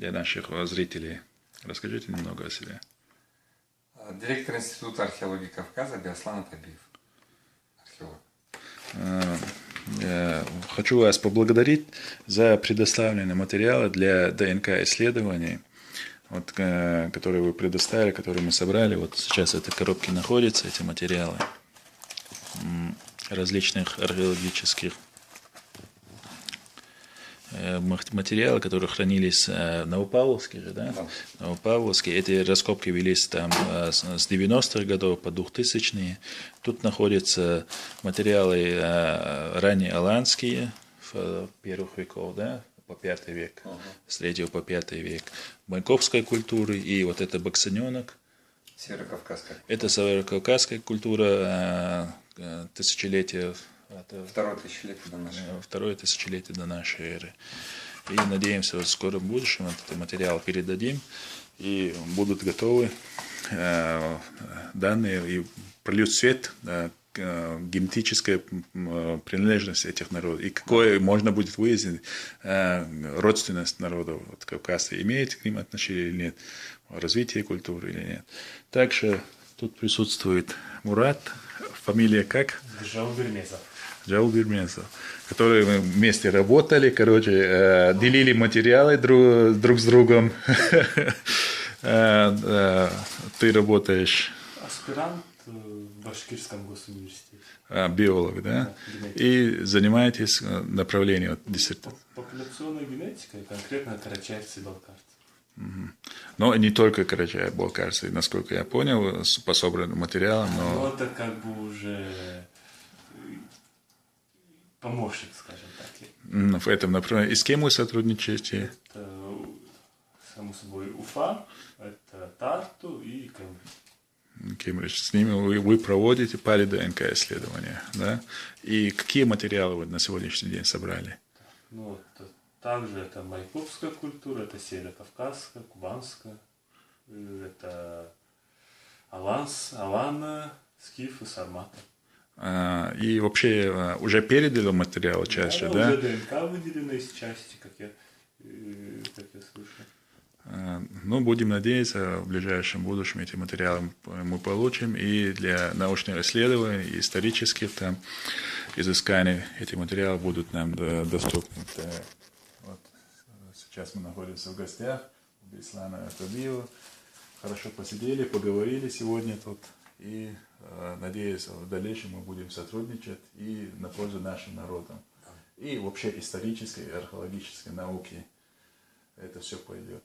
для наших зрителей. Расскажите немного о себе. Директор Института археологии Кавказа Биаслан Атабиев, археолог. Хочу вас поблагодарить за предоставленные материалы для ДНК-исследований, вот, которые вы предоставили, которые мы собрали. Вот сейчас в этой коробке находятся эти материалы различных археологических материалы, которые хранились в Новопавловске, да? Новопавловске. Эти раскопки велись там с 90-х годов по 2000-е. Тут находятся материалы ранее аланские, первых веков, да? По 5 век, с 3 по 5 век. Байковской культуры и вот это баксаненок. Северокавказская. Это северокавказская культура тысячелетия. Второе тысячелетие до нашей эры. И надеемся, в скором будущем этот материал передадим, и будут готовы данные, и прольют свет на генетическая принадлежность этих народов, и какое можно будет выяснить родственность народов вот, Кавказа, имеет к ним отношение или нет, развитие культуры или нет. Также тут присутствует Мурат, фамилия как? Джаубирмезов, которые мы вместе работали, делили материалы друг с другом. Ты работаешь... Аспирант в Башкирском госуниверситете. Биолог, да? И занимаетесь направлением диссертации? Популяционной генетикой, конкретно карачаевцы и балкарцы. Но не только карачаево-балкарцы, насколько я понял, по собранным материалам, но... Ну, это как бы уже помощник, скажем так. В этом направлении. И с кем вы сотрудничаете? Это, само собой, Уфа, это Тарту и Кембридж. Кембридж. С ними вы проводите паре ДНК-исследования, да? И какие материалы вы на сегодняшний день собрали? Ну, также это майкопская культура, это северокавказская, кубанская, это Алана, Скиф и Сармата. И вообще уже передали материалы чаще, да? Уже ДНК выделено из части, как я слышал. Ну, будем надеяться, в ближайшем будущем эти материалы мы получим, и для научных исследований, и исторических там изысканий эти материалы будут нам доступны. Вот. Сейчас мы находимся в гостях у Биаслана Атабиева. Хорошо посидели, поговорили сегодня тут, и надеюсь, в дальнейшем мы будем сотрудничать и на пользу нашим народам. И вообще исторической и археологической науки это все пойдет.